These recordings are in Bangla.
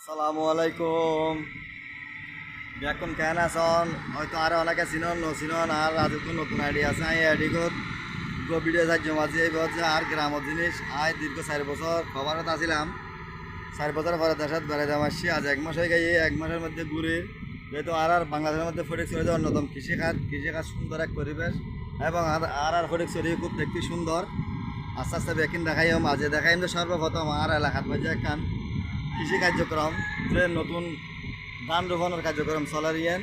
সালামু আলাইকুম। এখন কেন আছেন? হয়তো আরো অনেকে চিনন নচিনন আর আজকে নতুন আইডিয়া আছে। এই আইডিগত ভিডিও সাহায্য মাঝে এই বছর আর গ্রামের জিনিস আয় দীর্ঘ 4 বছর খবরত আসিলাম। 4 বছর পরে দেশত বেড়াইতে আসছি। আজ 1 মাস হয়ে গিয়ে 1 মাসের মধ্যে ঘুরে যেহেতু আর বাংলাদেশের মধ্যে ফটিকছড়ি অন্যতম কৃষিকাজ সুন্দর এক পরিবেশ এবং আর ফটিকছড়ি খুব দেখতে সুন্দর। আস্তে আস্তে বেকিন দেখাইম মাঝে দেখাইম যে সর্বপ্রথম আর এলাকাত মাঝে একখান কৃষি কার্যক্রম যে নতুন ধান রোপণের কার্যক্রম চলার ইয়ান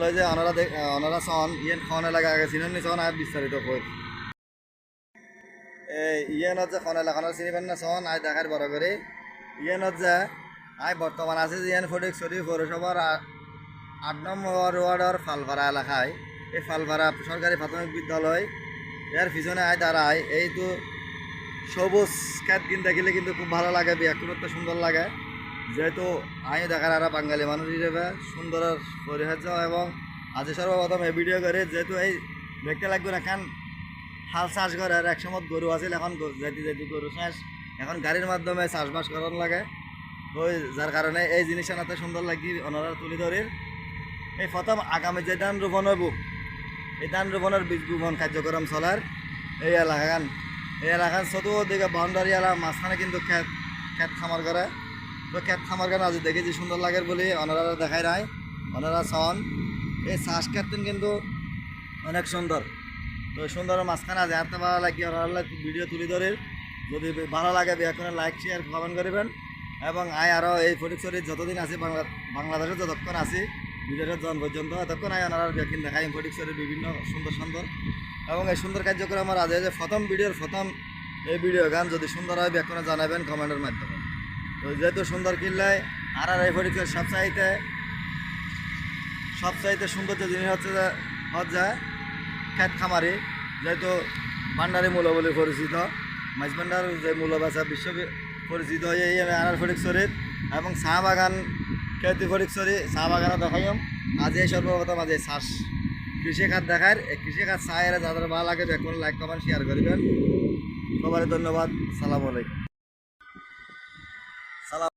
লয় যে অনারা চন ইয়ান খন এলাকা আগে চিনেন নি চন আর বিস্তারিত কই ইয়ানত যে খন এলাকার চিনিবেন না চন আয় দেখার বড় করে ইয়ানত যে আয় বর্তমান আছে যে ইয়ান ফটিকছড়ি পৌরসভার 8 নম্বর ওয়ার্ডের ফালভাড়া এলাকায় এই ফালভাড়া সরকারি প্রাথমিক বিদ্যালয় এর পিছনে আয় দাঁড়ায় এই তো সবুজ খেত কিন দেখিলে কিন্তু খুব ভালো লাগে ব্যাকুলত্ব সুন্দর লাগে যেহেতু আমি দেখার আর বাঙালি মানুষ হিসেবে সুন্দর পরিহার্য এবং আজ সর্বপ্রথম এই ভিডিও করে যেহেতু এই দেখতে লাগবে না এখন হাল চাষ করে আর একসময় গরু আছিল এখন যেটি গরু চাষ এখন গাড়ির মাধ্যমে চাষবাস করার লাগে ওই যার কারণে এই জিনিসটা নাতে সুন্দর লাগি ওনারা তুলে ধরে এই প্রথম আগামী যে ধান রোপণ হইব এই ধান রোপণের বীজ রোপণ কার্যক্রম চলার এই এলাকার চতুর্দিকে বাউন্ডারি এলাকা মাঝখানে কিন্তু ক্ষেত খামার করে তো ক্ষেত খামার করে আজ দেখেছি সুন্দর লাগে বলে ওনারা দেখায় নাই ওনারা চন এই চাষ ক্ষেত কিন্তু অনেক সুন্দর তো সুন্দর মাঝখানে আজ এত ভালো লাগে ওনারা ভিডিও তুলে ধরে যদি ভালো লাগে এখন লাইক শেয়ার কমেন্ট করবেন এবং আরও এই ফটিকছড়ির যতদিন আছি বাংলাদেশে যতক্ষণ আছি বিদেশের জন পর্যন্ত এতক্ষণ ওনারা ব্যাকিন দেখাই ফটিকছড়ির বিভিন্ন সুন্দর সুন্দর এবং এই সুন্দর কার্যক্রম আমার আজ যে প্রথম এই ভিডিও গান যদি সুন্দর হয় ব্যাখ্যা জানাবেন কমেন্টের মাধ্যমে। তো যেহেতু সুন্দর কিনলে আর এই ফটিকছড়ির সবচাইতে সুন্দর যে জিনিস হচ্ছে যে ক্ষেত খামারি যেহেতু ভান্ডারি মূল্য বলে পরিচিত মাছ ভান্ডার যে মূল্য বেচা বিশ্ব পরিচিত এই আর ফটিকছড়ির এবং চা বাগান খেতি ফটিকছড়ি চা বাগানে দেখাইম আজ এই সর্বপ্রথম আজ এই চাষ কৃষিকাজ দেখার এই কৃষিকাজ চায়ের যাদের ভালো লাগে দেখুন লাইক কমেন্ট শেয়ার করবেন। সবাই ধন্যবাদ। সালাম আলাইকুম।